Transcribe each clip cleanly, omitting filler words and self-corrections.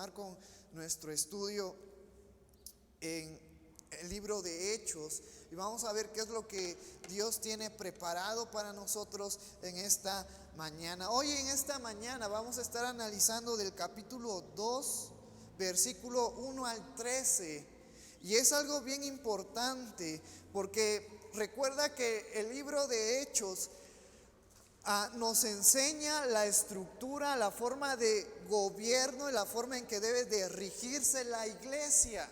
continuar con nuestro estudio en el libro de Hechos y vamos a ver qué es lo que Dios tiene preparado para nosotros en esta mañana. Hoy en esta mañana vamos a estar analizando del capítulo 2, versículo 1 al 13. Y es algo bien importante porque recuerda que el libro de Hechos nos enseña la estructura, la forma de gobierno y la forma en que debe de regirse la iglesia.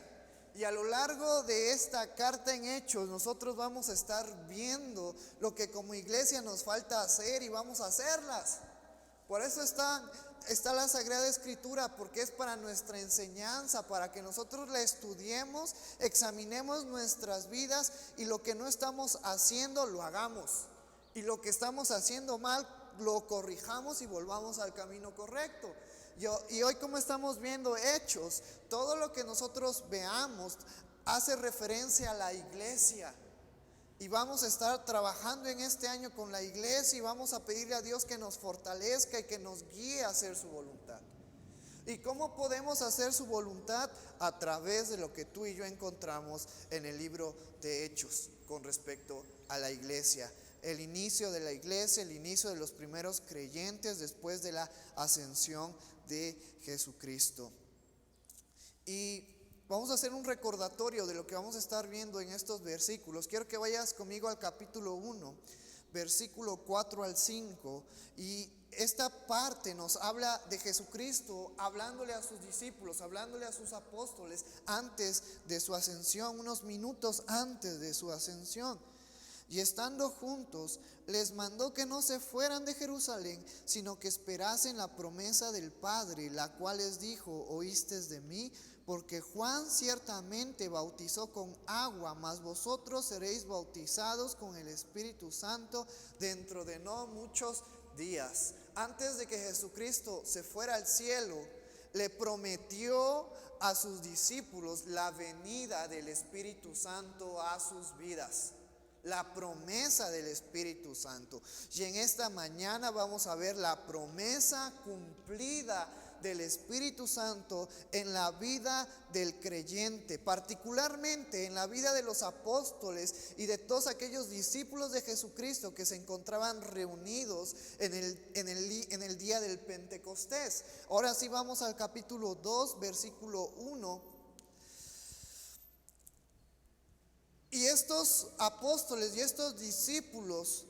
Y a lo largo de esta carta en Hechos nosotros vamos a estar viendo lo que como iglesia nos falta hacer y vamos a hacerlas. Por eso está la Sagrada Escritura, porque es para nuestra enseñanza, para que nosotros la estudiemos, examinemos nuestras vidas y lo que no estamos haciendo lo hagamos. Y lo que estamos haciendo mal lo corrijamos y volvamos al camino correcto. Y hoy, como estamos viendo Hechos, todo lo que nosotros veamos hace referencia a la iglesia. Y vamos a estar trabajando en este año con la iglesia y vamos a pedirle a Dios que nos fortalezca y que nos guíe a hacer su voluntad. ¿Y cómo podemos hacer su voluntad? A través de lo que tú y yo encontramos en el libro de Hechos con respecto a la iglesia. El inicio de la iglesia, el inicio de los primeros creyentes después de la ascensión de Jesucristo. Y vamos a hacer un recordatorio de lo que vamos a estar viendo en estos versículos. Quiero que vayas conmigo al capítulo 1, versículo 4 al 5. Y esta parte nos habla de Jesucristo hablándole a sus discípulos, hablándole a sus apóstoles antes de su ascensión, unos minutos antes de su ascensión. Y estando juntos, les mandó que no se fueran de Jerusalén, sino que esperasen la promesa del Padre, la cual les dijo: oístes de mí, porque Juan ciertamente bautizó con agua, mas vosotros seréis bautizados con el Espíritu Santo dentro de no muchos días. Antes de que Jesucristo se fuera al cielo, le prometió a sus discípulos la venida del Espíritu Santo a sus vidas. La promesa del Espíritu Santo. Y en esta mañana vamos a ver la promesa cumplida del Espíritu Santo en la vida del creyente, particularmente en la vida de los apóstoles y de todos aquellos discípulos de Jesucristo que se encontraban reunidos en el día del Pentecostés. Ahora sí vamos al capítulo 2, versículo 1. Y estos apóstoles y estos discípulos,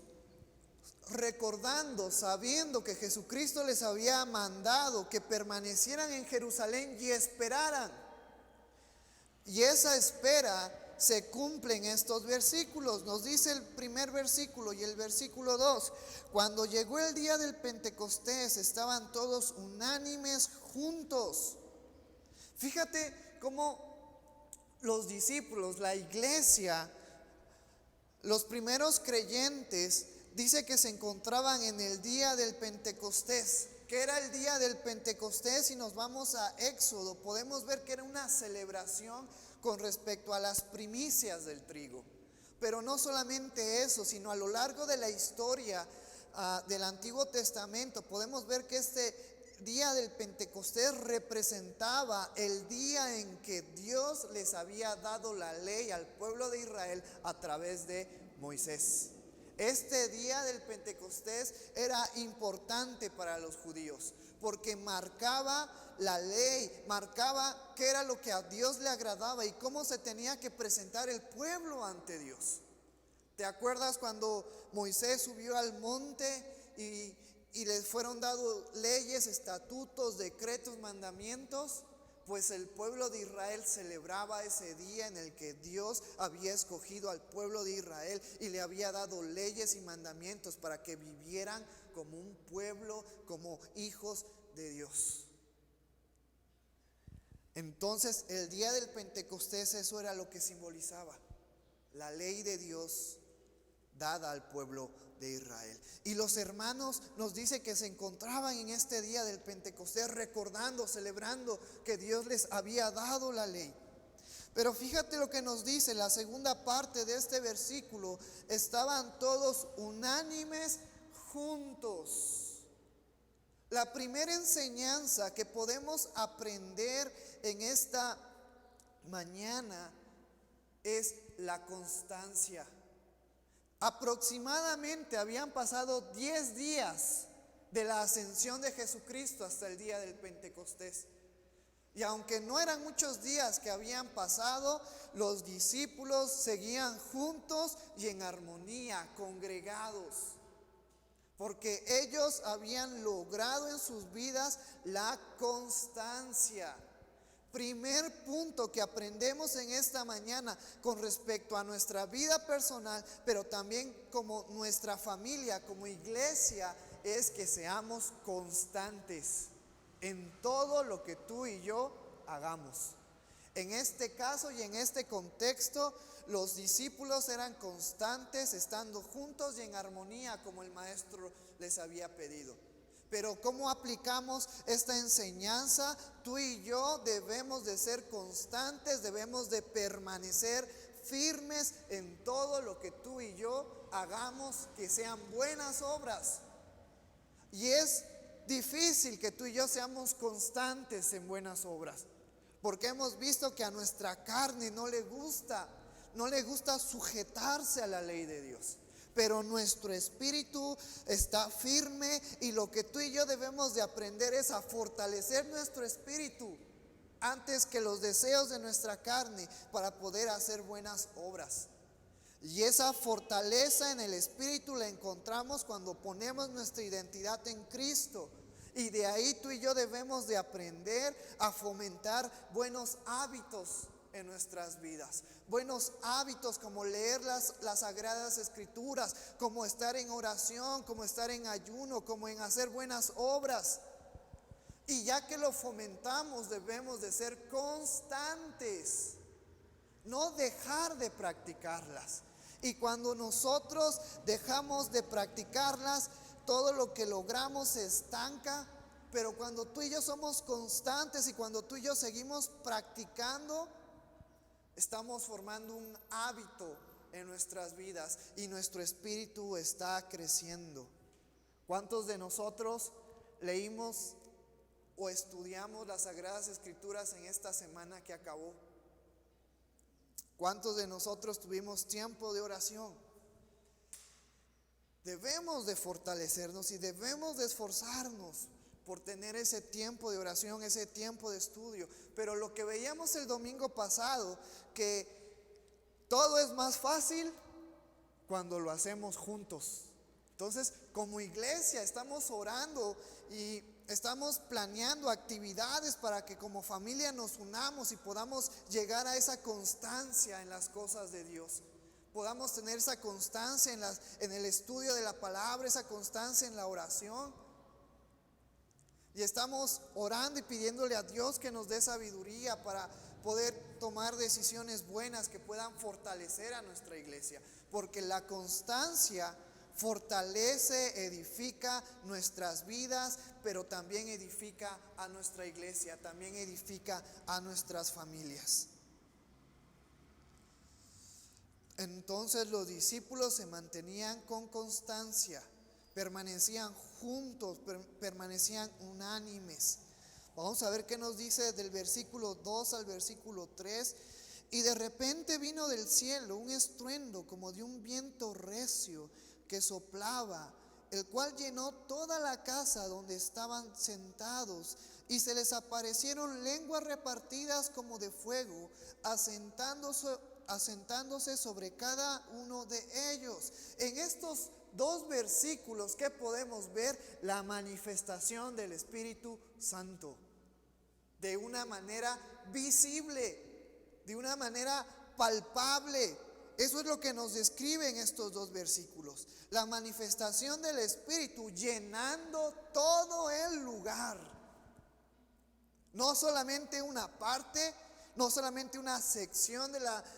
recordando, sabiendo que Jesucristo les había mandado que permanecieran en Jerusalén y esperaran. Y esa espera se cumple en estos versículos. Nos dice el primer versículo y el versículo 2. Cuando llegó el día del Pentecostés, estaban todos unánimes juntos. Fíjate cómo los discípulos, la iglesia, los primeros creyentes, dice que se encontraban en el día del Pentecostés. ¿Qué era el día del Pentecostés? Si nos vamos a Éxodo, podemos ver que era una celebración con respecto a las primicias del trigo. Pero no solamente eso, sino a lo largo de la historia del Antiguo Testamento, podemos ver que este día del Pentecostés representaba el día en que Dios les había dado la ley al pueblo de Israel a través de Moisés. Este día del Pentecostés era importante para los judíos porque marcaba la ley, marcaba qué era lo que a Dios le agradaba y cómo se tenía que presentar el pueblo ante Dios. ¿Te acuerdas cuando Moisés subió al monte y les fueron dados leyes, estatutos, decretos, mandamientos? Pues el pueblo de Israel celebraba ese día en el que Dios había escogido al pueblo de Israel y le había dado leyes y mandamientos para que vivieran como un pueblo, como hijos de Dios. Entonces, el día del Pentecostés, eso era lo que simbolizaba: la ley de Dios dada al pueblo de Israel. Y los hermanos nos dice que se encontraban en este día del Pentecostés recordando, celebrando que Dios les había dado la ley. Pero fíjate lo que nos dice la segunda parte de este versículo: estaban todos unánimes juntos. La primera enseñanza que podemos aprender en esta mañana es la constancia. Aproximadamente habían pasado 10 días de la ascensión de Jesucristo hasta el día del Pentecostés. Y aunque no eran muchos días que habían pasado, los discípulos seguían juntos y en armonía, congregados, porque ellos habían logrado en sus vidas la constancia. Primer punto que aprendemos en esta mañana con respecto a nuestra vida personal, pero también como nuestra familia, como iglesia, es que seamos constantes en todo lo que tú y yo hagamos. En este caso y en este contexto, los discípulos eran constantes, estando juntos y en armonía como el maestro les había pedido. Pero ¿cómo aplicamos esta enseñanza? Tú y yo debemos de ser constantes, debemos de permanecer firmes en todo lo que tú y yo hagamos, que sean buenas obras. Y es difícil que tú y yo seamos constantes en buenas obras, porque hemos visto que a nuestra carne no le gusta sujetarse a la ley de Dios. Pero nuestro espíritu está firme, y lo que tú y yo debemos de aprender es a fortalecer nuestro espíritu antes que los deseos de nuestra carne, para poder hacer buenas obras. Y esa fortaleza en el espíritu la encontramos cuando ponemos nuestra identidad en Cristo. Y de ahí tú y yo debemos de aprender a fomentar buenos hábitos en nuestras vidas. Buenos hábitos como leer las Sagradas Escrituras, como estar en oración, como estar en ayuno, como en hacer buenas obras. Y ya que lo fomentamos, debemos de ser constantes, no dejar de practicarlas. Y cuando nosotros dejamos de practicarlas, todo lo que logramos se estanca. Pero cuando tú y yo somos constantes y cuando tú y yo seguimos practicando, estamos formando un hábito en nuestras vidas y nuestro espíritu está creciendo. ¿Cuántos de nosotros leímos o estudiamos las Sagradas Escrituras en esta semana que acabó? ¿Cuántos de nosotros tuvimos tiempo de oración? Debemos de fortalecernos y debemos de esforzarnos por tener ese tiempo de oración, ese tiempo de estudio. Pero lo que veíamos el domingo pasado, que todo es más fácil cuando lo hacemos juntos. Entonces, como iglesia estamos orando y estamos planeando actividades para que como familia nos unamos y podamos llegar a esa constancia en las cosas de Dios. Podamos tener esa constancia en el estudio de la palabra, esa constancia en la oración. Y estamos orando y pidiéndole a Dios que nos dé sabiduría para poder tomar decisiones buenas que puedan fortalecer a nuestra iglesia. Porque la constancia fortalece, edifica nuestras vidas, pero también edifica a nuestra iglesia, también edifica a nuestras familias. Entonces los discípulos se mantenían con constancia, permanecían juntos, permanecían unánimes. Vamos a ver qué nos dice del versículo 2 al versículo 3. Y de repente vino del cielo un estruendo como de un viento recio que soplaba, el cual llenó toda la casa donde estaban sentados, y se les aparecieron lenguas repartidas como de fuego, asentándose sobre cada uno de ellos. En estos dos versículos, ¿qué podemos ver? La manifestación del Espíritu Santo de una manera visible, de una manera palpable. Eso es lo que nos describen estos dos versículos. La manifestación del Espíritu llenando todo el lugar. No solamente una parte, no solamente una sección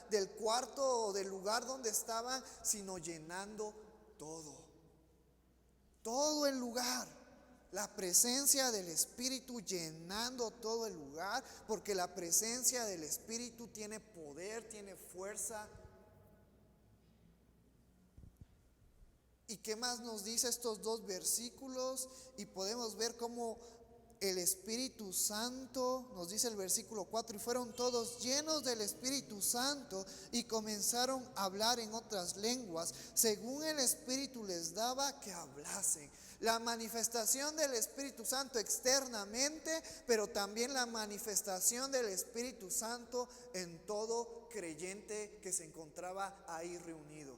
del cuarto o del lugar donde estaban, sino llenando todo el lugar. La presencia del Espíritu llenando todo el lugar, porque la presencia del Espíritu tiene poder, tiene fuerza. ¿Y qué más nos dice estos dos versículos? Y podemos ver cómo el Espíritu Santo, nos dice el versículo 4, y fueron todos llenos del Espíritu Santo y comenzaron a hablar en otras lenguas, según el Espíritu les daba que hablasen. La manifestación del Espíritu Santo externamente, pero también la manifestación del Espíritu Santo en todo creyente que se encontraba ahí reunido.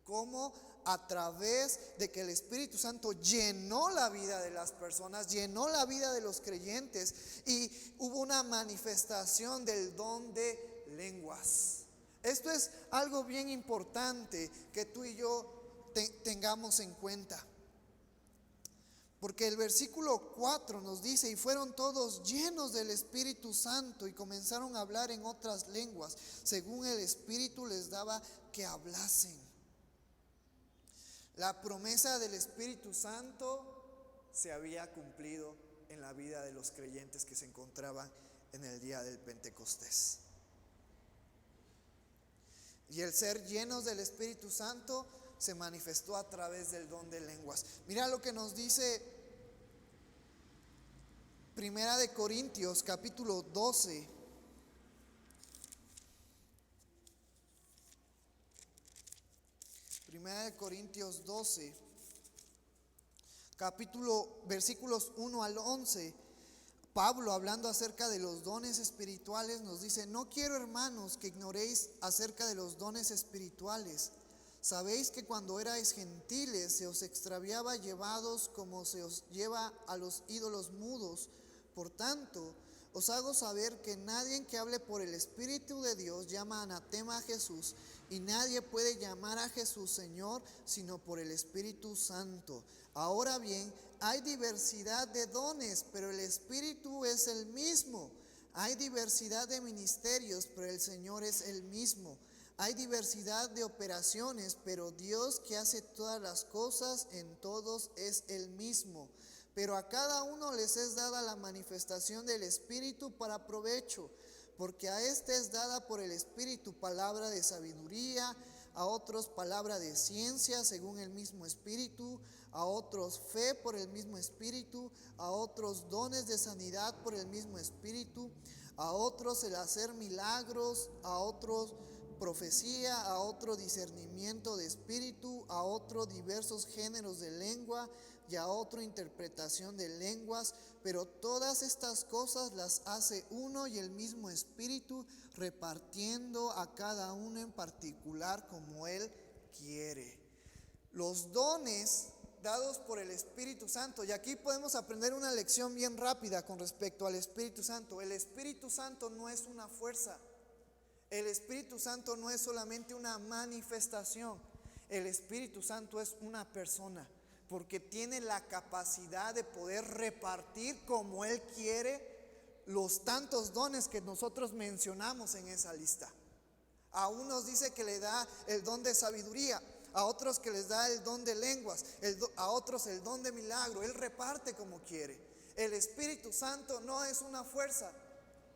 Cómo a través de que el Espíritu Santo llenó la vida de las personas, llenó la vida de los creyentes, y hubo una manifestación del don de lenguas. Esto es algo bien importante que tú y yo tengamos en cuenta. Porque el versículo 4 nos dice, y fueron todos llenos del Espíritu Santo y comenzaron a hablar en otras lenguas, según el Espíritu les daba que hablasen. La promesa del Espíritu Santo se había cumplido en la vida de los creyentes que se encontraban en el día del Pentecostés. Y el ser llenos del Espíritu Santo se manifestó a través del don de lenguas. Mira lo que nos dice Primera de Corintios, capítulo 12. Primera de Corintios 12, versículos 1 al 11. Pablo, hablando acerca de los dones espirituales, nos dice: no quiero, hermanos, que ignoréis acerca de los dones espirituales. Sabéis que cuando erais gentiles se os extraviaba llevados como se os lleva a los ídolos mudos. Por tanto, os hago saber que nadie que hable por el Espíritu de Dios llama anatema a Jesús, y nadie puede llamar a Jesús Señor sino por el Espíritu Santo. Ahora bien, hay diversidad de dones, pero el Espíritu es el mismo. Hay diversidad de ministerios, pero el Señor es el mismo. Hay diversidad de operaciones, pero Dios, que hace todas las cosas en todos, es el mismo. Pero a cada uno les es dada la manifestación del Espíritu para provecho, porque a este es dada por el Espíritu palabra de sabiduría, a otros palabra de ciencia según el mismo Espíritu, a otros fe por el mismo Espíritu, a otros dones de sanidad por el mismo Espíritu, a otros el hacer milagros, a otros profecía, a otro discernimiento de espíritu, a otro diversos géneros de lengua y a otro interpretación de lenguas. Pero todas estas cosas las hace uno y el mismo Espíritu, repartiendo a cada uno en particular como Él quiere. Los dones dados por el Espíritu Santo. Y aquí podemos aprender una lección bien rápida con respecto al Espíritu Santo. El Espíritu Santo no es una fuerza. El Espíritu Santo no es solamente una manifestación. El Espíritu Santo es una persona, porque tiene la capacidad de poder repartir como Él quiere los tantos dones que nosotros mencionamos en esa lista. A unos dice que le da el don de sabiduría, a otros que les da el don de lenguas, a otros el don de milagro. Él reparte como quiere. El Espíritu Santo no es una fuerza.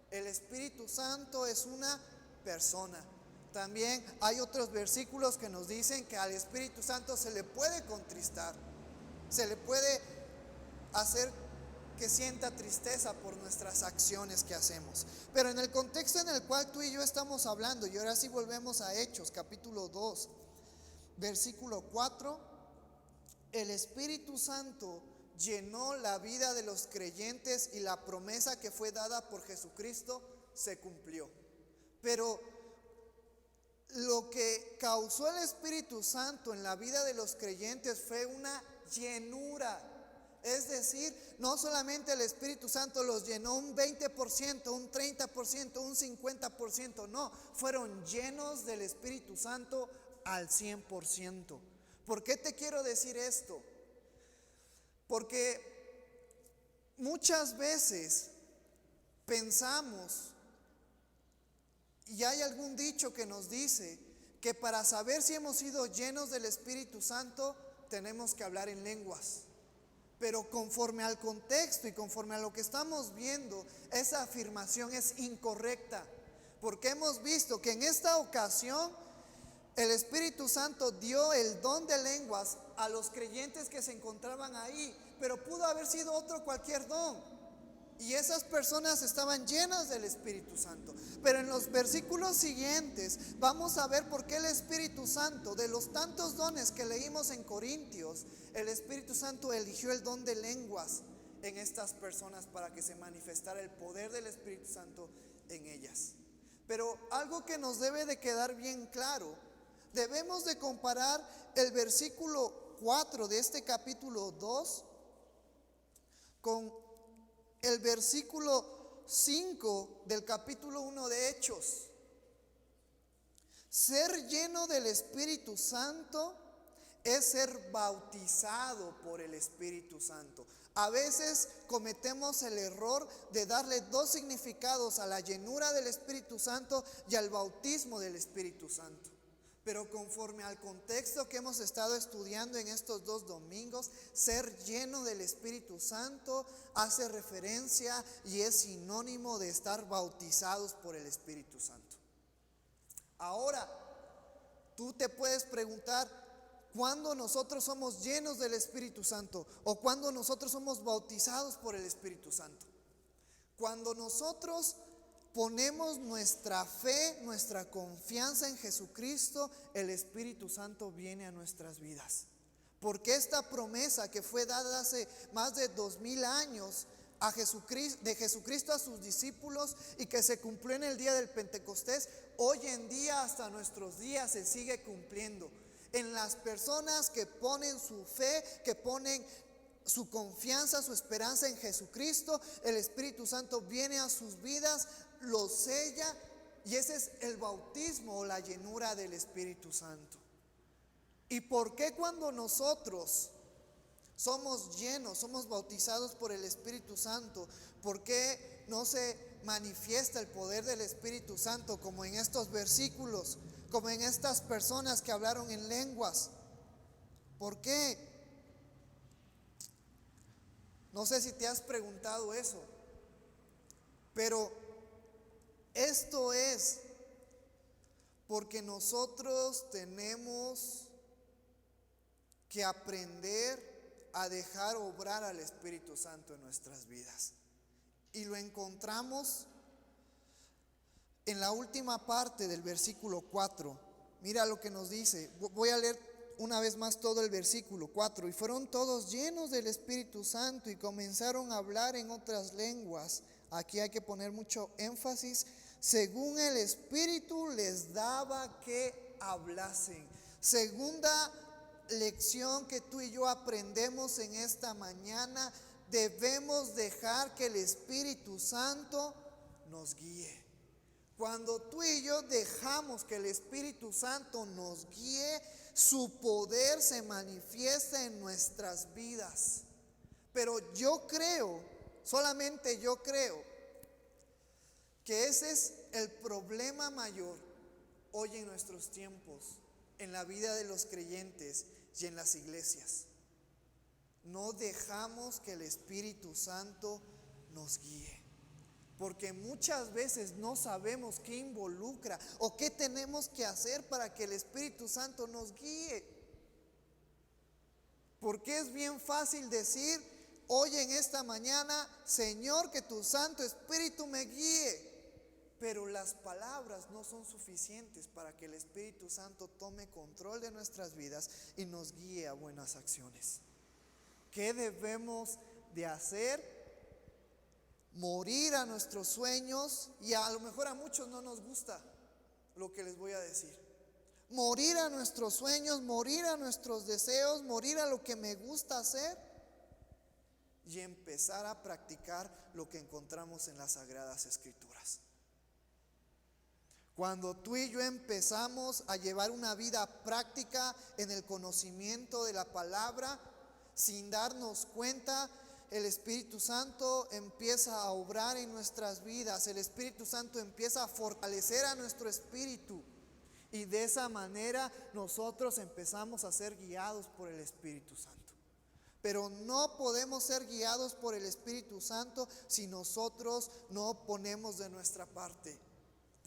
El Espíritu Santo es una persona. También hay otros versículos que nos dicen que al Espíritu Santo se le puede contristar, se le puede hacer que sienta tristeza por nuestras acciones que hacemos. Pero en el contexto en el cual tú y yo estamos hablando, y ahora sí volvemos a Hechos capítulo 2, versículo 4, el Espíritu Santo llenó la vida de los creyentes y la promesa que fue dada por Jesucristo se cumplió. Pero lo que causó el Espíritu Santo en la vida de los creyentes fue una llenura. Es decir, no solamente el Espíritu Santo los llenó un 20%, un 30%, un 50%, no, fueron llenos del Espíritu Santo al 100%. ¿Por qué te quiero decir esto? Porque muchas veces pensamos, y hay algún dicho que nos dice que para saber si hemos sido llenos del Espíritu Santo tenemos que hablar en lenguas. Pero conforme al contexto y conforme a lo que estamos viendo, esa afirmación es incorrecta. Porque hemos visto que en esta ocasión El Espíritu Santo dio el don de lenguas a los creyentes que se encontraban ahí, pero pudo haber sido otro cualquier don. Y esas personas estaban llenas del Espíritu Santo. Pero en los versículos siguientes vamos a ver por qué el Espíritu Santo, de los tantos dones que leímos en Corintios, el Espíritu Santo eligió el don de lenguas en estas personas para que se manifestara el poder del Espíritu Santo en ellas. Pero algo que nos debe de quedar bien claro, debemos de comparar el versículo 4 de este capítulo 2 con el versículo 5 del capítulo 1 de Hechos. Ser lleno del Espíritu Santo es ser bautizado por el Espíritu Santo. A veces cometemos el error de darle dos significados a la llenura del Espíritu Santo y al bautismo del Espíritu Santo. Pero conforme al contexto que hemos estado estudiando en estos 2 domingos, ser lleno del Espíritu Santo hace referencia y es sinónimo de estar bautizados por el Espíritu Santo. Ahora, tú te puedes preguntar, ¿cuándo nosotros somos llenos del Espíritu Santo? ¿O cuándo nosotros somos bautizados por el Espíritu Santo? Cuando nosotros ponemos nuestra fe, nuestra confianza en Jesucristo, el Espíritu Santo viene a nuestras vidas. Porque esta promesa que fue dada hace más de 2000 años a Jesucristo, de Jesucristo a sus discípulos, y que se cumplió en el día del Pentecostés, hoy en día hasta nuestros días se sigue cumpliendo en las personas que ponen su fe, que ponen su confianza, su esperanza en Jesucristo. El Espíritu Santo viene a sus vidas, los sella, y ese es el bautismo o la llenura del Espíritu Santo. ¿Y por qué cuando nosotros somos llenos, somos bautizados por el Espíritu Santo, por qué no se manifiesta el poder del Espíritu Santo como en estos versículos, como en estas personas que hablaron en lenguas? ¿Por qué? No sé si te has preguntado eso, pero esto es porque nosotros tenemos que aprender a dejar obrar al Espíritu Santo en nuestras vidas. Y lo encontramos en la última parte del versículo 4. Mira lo que nos dice. Voy a leer una vez más todo el versículo 4. Y fueron todos llenos del Espíritu Santo y comenzaron a hablar en otras lenguas. Aquí hay que poner mucho énfasis. Según el Espíritu les daba que hablasen. Segunda lección que tú y yo aprendemos en esta mañana: debemos dejar que el Espíritu Santo nos guíe. Cuando tú y yo dejamos que el Espíritu Santo nos guíe, su poder se manifiesta en nuestras vidas. Pero yo creo, solamente yo creo, que ese es el problema mayor hoy en nuestros tiempos, en la vida de los creyentes y en las iglesias. No dejamos que el Espíritu Santo nos guíe, porque muchas veces no sabemos qué involucra o qué tenemos que hacer para que el Espíritu Santo nos guíe. Porque es bien fácil decir hoy en esta mañana: Señor, que tu Santo Espíritu me guíe. Pero las palabras no son suficientes para que el Espíritu Santo tome control de nuestras vidas y nos guíe a buenas acciones. ¿Qué debemos de hacer? Morir a nuestros sueños. Y a lo mejor a muchos no nos gusta lo que les voy a decir. Morir a nuestros sueños, morir a nuestros deseos, morir a lo que me gusta hacer, y empezar a practicar lo que encontramos en las Sagradas Escrituras. Cuando tú y yo empezamos a llevar una vida práctica en el conocimiento de la palabra, sin darnos cuenta, el Espíritu Santo empieza a obrar en nuestras vidas. El Espíritu Santo empieza a fortalecer a nuestro espíritu. Y de esa manera nosotros empezamos a ser guiados por el Espíritu Santo. Pero no podemos ser guiados por el Espíritu Santo si nosotros no ponemos de nuestra parte.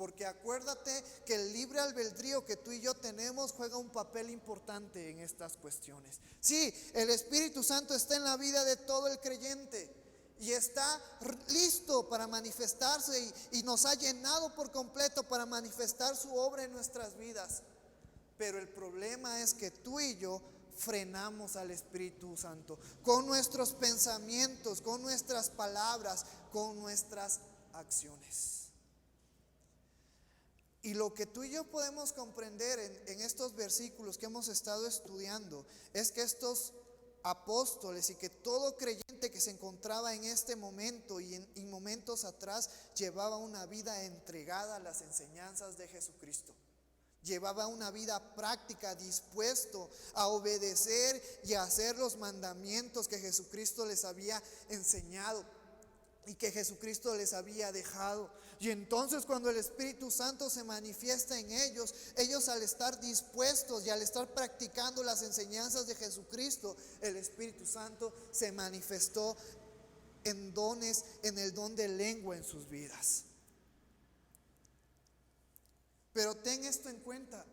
Porque acuérdate que el libre albedrío que tú y yo tenemos juega un papel importante en estas cuestiones. Sí, el Espíritu Santo está en la vida de todo el creyente y está listo para manifestarse y nos ha llenado por completo para manifestar su obra en nuestras vidas. Pero el problema es que tú y yo frenamos al Espíritu Santo con nuestros pensamientos, con nuestras palabras, con nuestras acciones. Y lo que tú y yo podemos comprender en estos versículos que hemos estado estudiando es que estos apóstoles y que todo creyente que se encontraba en este momento y en momentos atrás llevaba una vida entregada a las enseñanzas de Jesucristo. Llevaba una vida práctica, dispuesto a obedecer y a hacer los mandamientos que Jesucristo les había enseñado y que Jesucristo les había dejado. Y entonces cuando el Espíritu Santo se manifiesta en ellos, ellos al estar dispuestos y al estar practicando las enseñanzas de Jesucristo, el Espíritu Santo se manifestó en dones, en el don de lengua en sus vidas. Pero ten esto en cuenta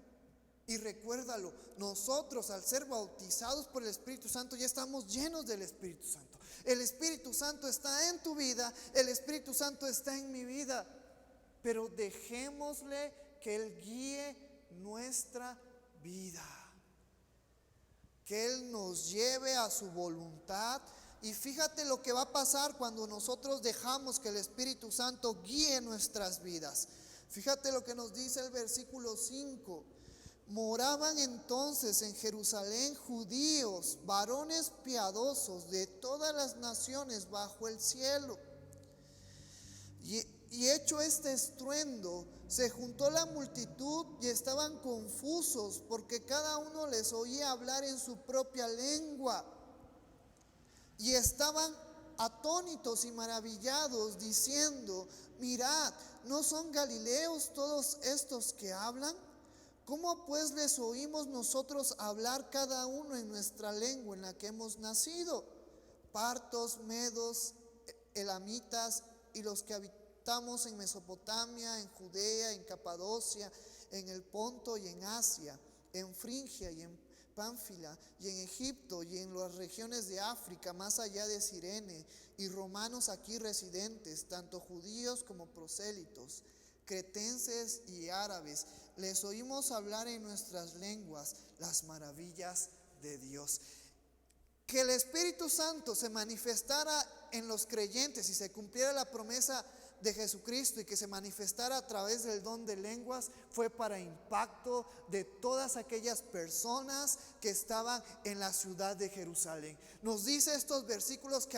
y recuérdalo, nosotros al ser bautizados por el Espíritu Santo ya estamos llenos del Espíritu Santo. El Espíritu Santo está en tu vida, el Espíritu Santo está en mi vida, pero dejémosle que Él guíe nuestra vida, que Él nos lleve a su voluntad. Y fíjate lo que va a pasar cuando nosotros dejamos que el Espíritu Santo guíe nuestras vidas. Fíjate lo que nos dice el versículo 5. Moraban entonces en Jerusalén judíos, varones piadosos de todas las naciones bajo el cielo. Y hecho este estruendo, se juntó la multitud y estaban confusos, porque cada uno les oía hablar en su propia lengua. Y estaban atónitos y maravillados, diciendo: mirad, ¿no son galileos todos estos que hablan? ¿Cómo pues les oímos nosotros hablar cada uno en nuestra lengua en la que hemos nacido? Partos, medos, elamitas y los que habitamos en Mesopotamia, en Judea, en Capadocia, en el Ponto y en Asia, en Frigia y en Pánfila y en Egipto y en las regiones de África, más allá de Cirene, y romanos aquí residentes, tanto judíos como prosélitos, cretenses y árabes, les oímos hablar en nuestras lenguas las maravillas de Dios. Que el Espíritu Santo se manifestara en los creyentes y se cumpliera la promesa de Jesucristo y que se manifestara a través del don de lenguas fue para impacto de todas aquellas personas que estaban en la ciudad de Jerusalén. Nos dice estos versículos que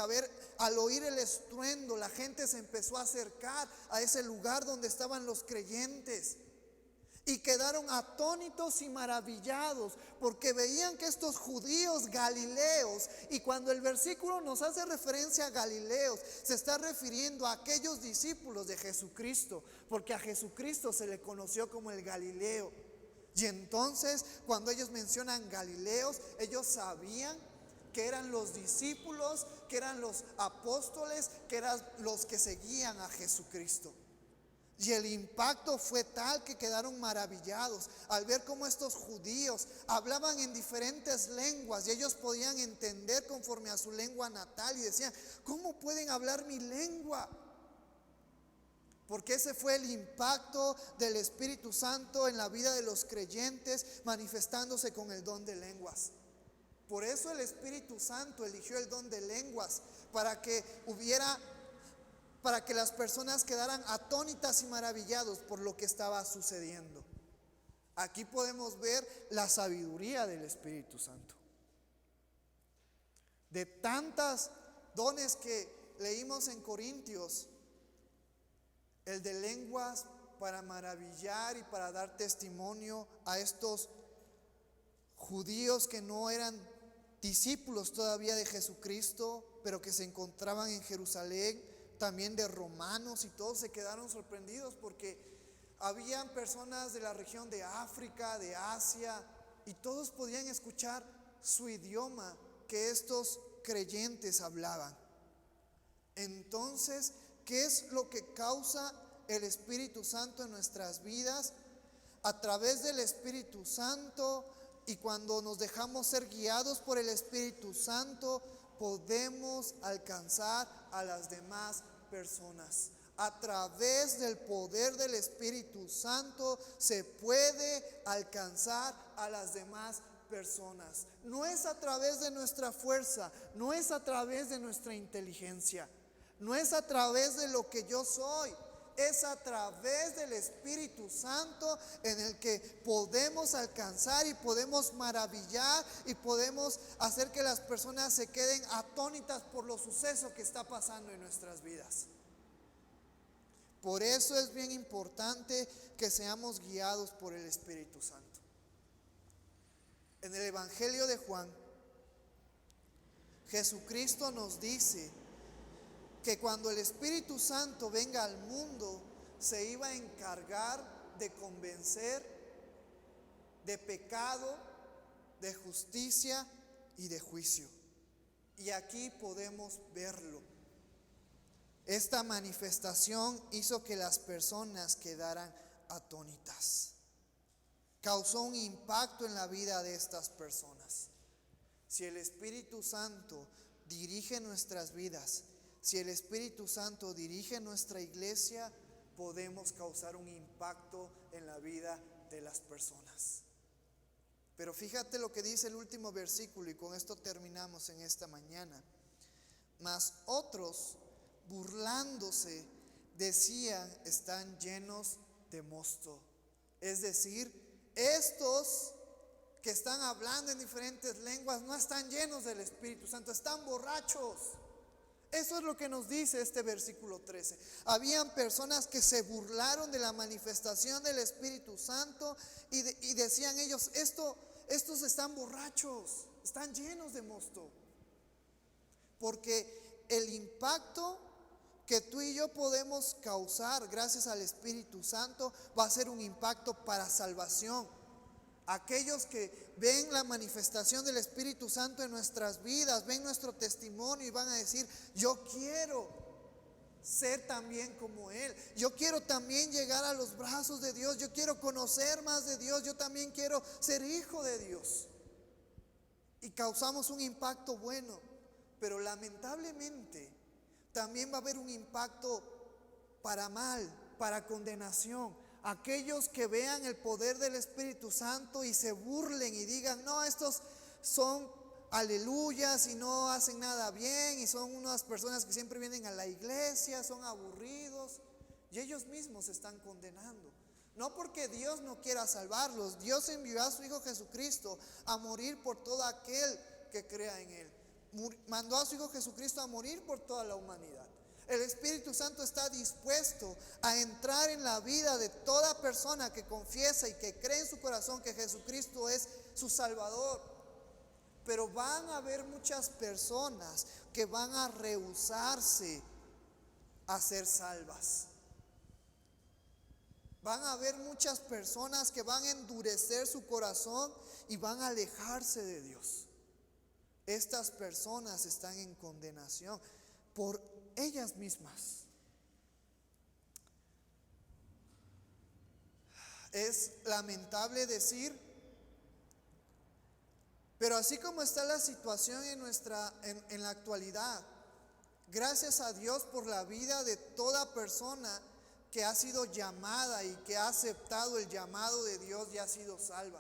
al oír el estruendo, la gente se empezó a acercar a ese lugar donde estaban los creyentes. Y quedaron atónitos y maravillados porque veían que estos judíos galileos, y cuando el versículo nos hace referencia a galileos, se está refiriendo a aquellos discípulos de Jesucristo, porque a Jesucristo se le conoció como el Galileo. Y entonces cuando ellos mencionan galileos, ellos sabían que eran los discípulos, que eran los apóstoles, que eran los que seguían a Jesucristo. Y el impacto fue tal que quedaron maravillados al ver cómo estos judíos hablaban en diferentes lenguas y ellos podían entender conforme a su lengua natal y decían: ¿cómo pueden hablar mi lengua? Porque ese fue el impacto del Espíritu Santo en la vida de los creyentes, manifestándose con el don de lenguas. Por eso el Espíritu Santo eligió el don de lenguas, para que las personas quedaran atónitas y maravillados por lo que estaba sucediendo. Aquí podemos ver la sabiduría del Espíritu Santo. De tantos dones que leímos en Corintios, el de lenguas para maravillar y para dar testimonio a estos judíos que no eran discípulos todavía de Jesucristo, pero que se encontraban en Jerusalén, también de romanos, y todos se quedaron sorprendidos porque habían personas de la región de África, de Asia, y todos podían escuchar su idioma que estos creyentes hablaban. Entonces, ¿qué es lo que causa el Espíritu Santo en nuestras vidas, a través del Espíritu Santo, y cuando nos dejamos ser guiados por el Espíritu Santo, podemos alcanzar a las demás personas. A través del poder del Espíritu Santo se puede alcanzar a las demás personas. No es a través de nuestra fuerza, no es a través de nuestra inteligencia, no es a través de lo que yo soy. Es a través del Espíritu Santo en el que podemos alcanzar y podemos maravillar y podemos hacer que las personas se queden atónitas por los sucesos que está pasando en nuestras vidas. Por eso es bien importante que seamos guiados por el Espíritu Santo. En el Evangelio de Juan, Jesucristo nos dice que cuando el Espíritu Santo venga al mundo, se iba a encargar de convencer de pecado, de justicia y de juicio. Y aquí podemos verlo. Esta manifestación hizo que las personas quedaran atónitas. Causó un impacto en la vida de estas personas. Si el Espíritu Santo dirige nuestras vidas, si el Espíritu Santo dirige nuestra iglesia, podemos causar un impacto en la vida de las personas. Pero fíjate lo que dice el último versículo, y con esto terminamos en esta mañana. Mas otros, burlándose, decían: están llenos de mosto. Es decir, estos que están hablando en diferentes lenguas no están llenos del Espíritu Santo, están borrachos. Eso es lo que nos dice este versículo 13. Habían personas que se burlaron de la manifestación del Espíritu Santo y decían ellos: estos están borrachos, están llenos de mosto. Porque el impacto que tú y yo podemos causar gracias al Espíritu Santo va a ser un impacto para salvación. Aquellos que ven la manifestación del Espíritu Santo en nuestras vidas, ven nuestro testimonio y van a decir: yo quiero ser también como Él, yo quiero también llegar a los brazos de Dios, yo quiero conocer más de Dios, yo también quiero ser hijo de Dios. Y causamos un impacto bueno, pero lamentablemente también va a haber un impacto para mal, para condenación. Aquellos que vean el poder del Espíritu Santo y se burlen y digan: no, estos son aleluyas y no hacen nada bien y son unas personas que siempre vienen a la iglesia, son aburridos, y ellos mismos se están condenando. No porque Dios no quiera salvarlos. Dios envió a su Hijo Jesucristo a morir por todo aquel que crea en Él. Mandó a su Hijo Jesucristo a morir por toda la humanidad. El Espíritu Santo está dispuesto a entrar en la vida de toda persona que confiesa y que cree en su corazón que Jesucristo es su Salvador. Pero van a haber muchas personas que van a rehusarse a ser salvas. Van a haber muchas personas que van a endurecer su corazón y van a alejarse de Dios. Estas personas están en condenación por ellas mismas. Es lamentable decir, pero así como está la situación en la actualidad, gracias a Dios por la vida de toda persona que ha sido llamada y que ha aceptado el llamado de Dios y ha sido salva.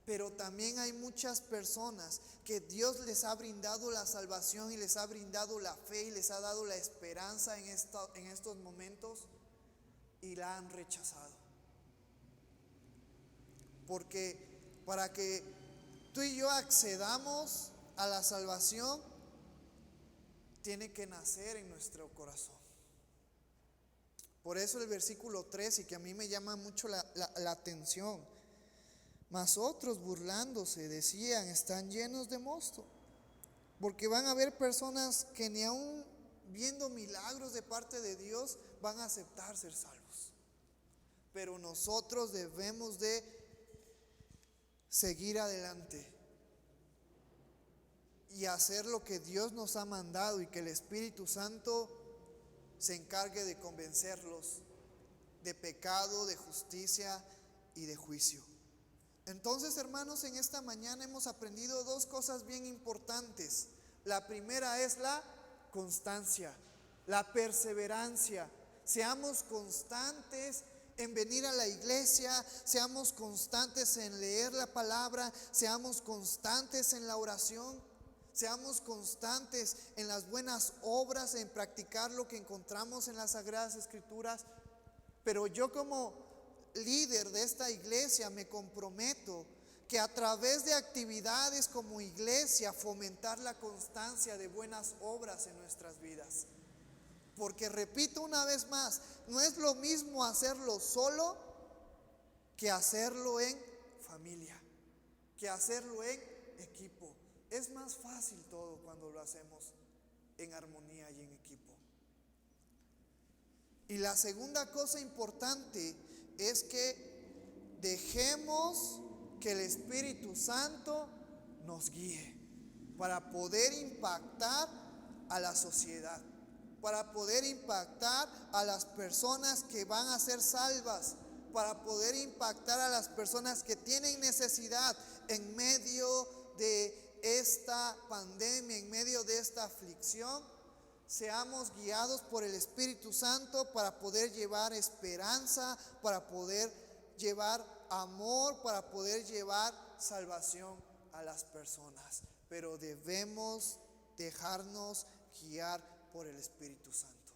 Pero también hay muchas personas que Dios les ha brindado la salvación y les ha brindado la fe y les ha dado la esperanza en estos momentos, y la han rechazado. Porque para que tú y yo accedamos a la salvación, tiene que nacer en nuestro corazón. Por eso el versículo 13, y que a mí me llama mucho la atención: mas otros, burlándose, decían: están llenos de mosto. Porque van a haber personas que ni aun viendo milagros de parte de Dios van a aceptar ser salvos. Pero nosotros debemos de seguir adelante y hacer lo que Dios nos ha mandado, y que el Espíritu Santo se encargue de convencerlos de pecado, de justicia y de juicio. Entonces, hermanos, en esta mañana hemos aprendido dos cosas bien importantes. La primera es la constancia, la perseverancia. Seamos constantes en venir a la iglesia, seamos constantes en leer la palabra, seamos constantes en la oración, seamos constantes en las buenas obras, en practicar lo que encontramos en las Sagradas Escrituras. Pero yo, como líder de esta iglesia, me comprometo que a través de actividades como iglesia fomentar la constancia de buenas obras en nuestras vidas. Porque repito una vez más, no es lo mismo hacerlo solo que hacerlo en familia, que hacerlo en equipo. Es más fácil todo cuando lo hacemos en armonía y en equipo. Y la segunda cosa importante es que dejemos que el Espíritu Santo nos guíe para poder impactar a la sociedad, para poder impactar a las personas que van a ser salvas, para poder impactar a las personas que tienen necesidad en medio de esta pandemia, en medio de esta aflicción. Seamos guiados por el Espíritu Santo para poder llevar esperanza, para poder llevar amor, para poder llevar salvación a las personas. Pero debemos dejarnos guiar por el Espíritu Santo,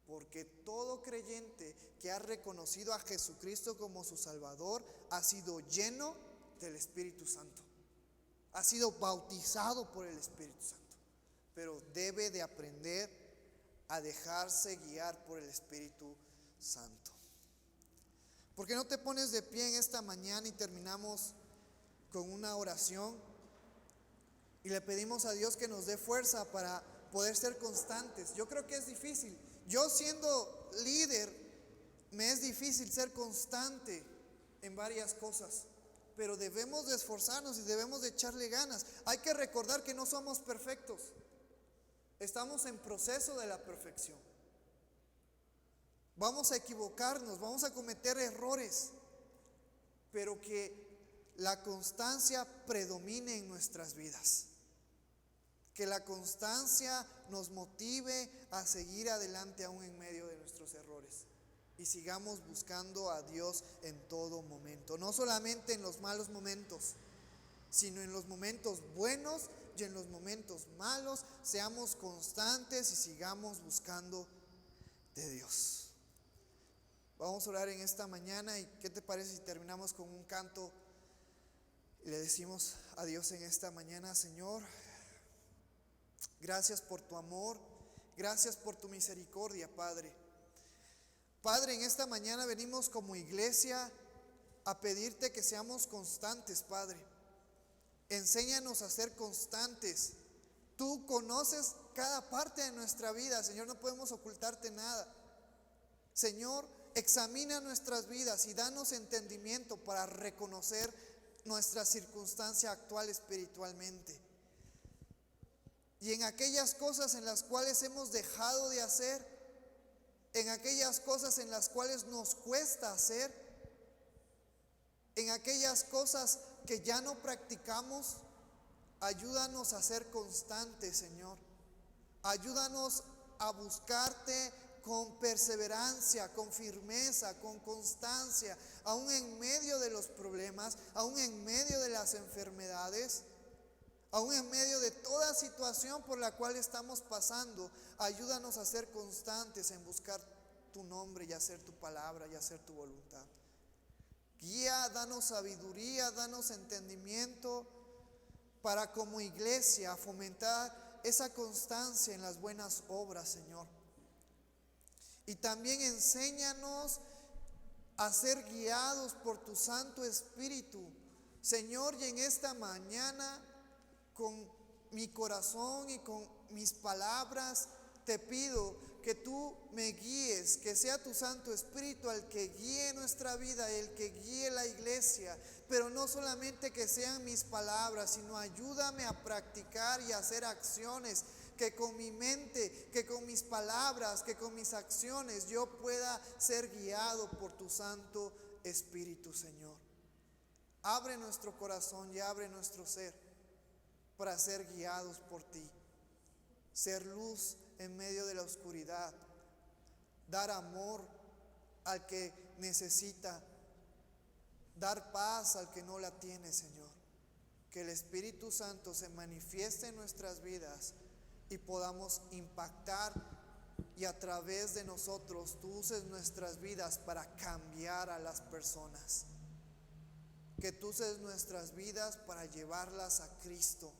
porque todo creyente que ha reconocido a Jesucristo como su Salvador ha sido lleno del Espíritu Santo, ha sido bautizado por el Espíritu Santo. Pero debe de aprender a dejarse guiar por el Espíritu Santo. ¿Por qué no te pones de pie en esta mañana y terminamos con una oración? Y le pedimos a Dios que nos dé fuerza para poder ser constantes. Yo creo que es difícil. Yo, siendo líder, me es difícil ser constante en varias cosas. Pero debemos de esforzarnos y debemos de echarle ganas. Hay que recordar que no somos perfectos. Estamos en proceso de la perfección. Vamos a equivocarnos, vamos a cometer errores, pero que la constancia predomine en nuestras vidas. Que la constancia nos motive a seguir adelante aún en medio de nuestros errores. Y sigamos buscando a Dios en todo momento. No solamente en los malos momentos, sino en los momentos buenos y en los momentos malos. Seamos constantes y sigamos buscando de Dios. Vamos a orar en esta mañana. ¿Y qué te parece si terminamos con un canto y le decimos a Dios en esta mañana? Señor, gracias por tu amor, gracias por tu misericordia, Padre. Padre, en esta mañana venimos como iglesia a pedirte que seamos constantes, Padre. Enséñanos a ser constantes. Tú conoces cada parte de nuestra vida, Señor, no podemos ocultarte nada. Señor, examina nuestras vidas y danos entendimiento para reconocer nuestra circunstancia actual espiritualmente. Y en aquellas cosas en las cuales hemos dejado de hacer, en aquellas cosas en las cuales nos cuesta hacer, en aquellas cosas que ya no practicamos, ayúdanos a ser constantes, Señor. Ayúdanos a buscarte con perseverancia, con firmeza, con constancia, aún en medio de los problemas, aún en medio de las enfermedades, aún en medio de toda situación por la cual estamos pasando. Ayúdanos a ser constantes en buscar tu nombre y hacer tu palabra y hacer tu voluntad. Guía, danos sabiduría, danos entendimiento para como iglesia fomentar esa constancia en las buenas obras, Señor. Y también enséñanos a ser guiados por tu Santo Espíritu, Señor. Y en esta mañana, con mi corazón y con mis palabras, te pido que tú me guíes, que sea tu Santo Espíritu el que guíe nuestra vida, el que guíe la iglesia. Pero no solamente que sean mis palabras, sino ayúdame a practicar y a hacer acciones que con mi mente, que con mis palabras, que con mis acciones yo pueda ser guiado por tu Santo Espíritu, Señor. Abre nuestro corazón y abre nuestro ser para ser guiados por ti. Ser luz en medio de la oscuridad. Dar amor al que necesita. Dar paz al que no la tiene, Señor. Que el Espíritu Santo se manifieste en nuestras vidas y podamos impactar, y a través de nosotros tú uses nuestras vidas para cambiar a las personas. Que tú uses nuestras vidas para llevarlas a Cristo.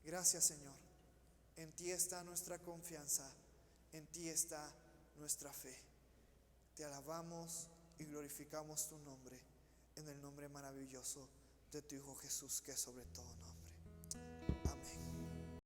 Gracias, Señor. En ti está nuestra confianza, en ti está nuestra fe. Te alabamos y glorificamos tu nombre, en el nombre maravilloso de tu Hijo Jesús, que es sobre todo nombre.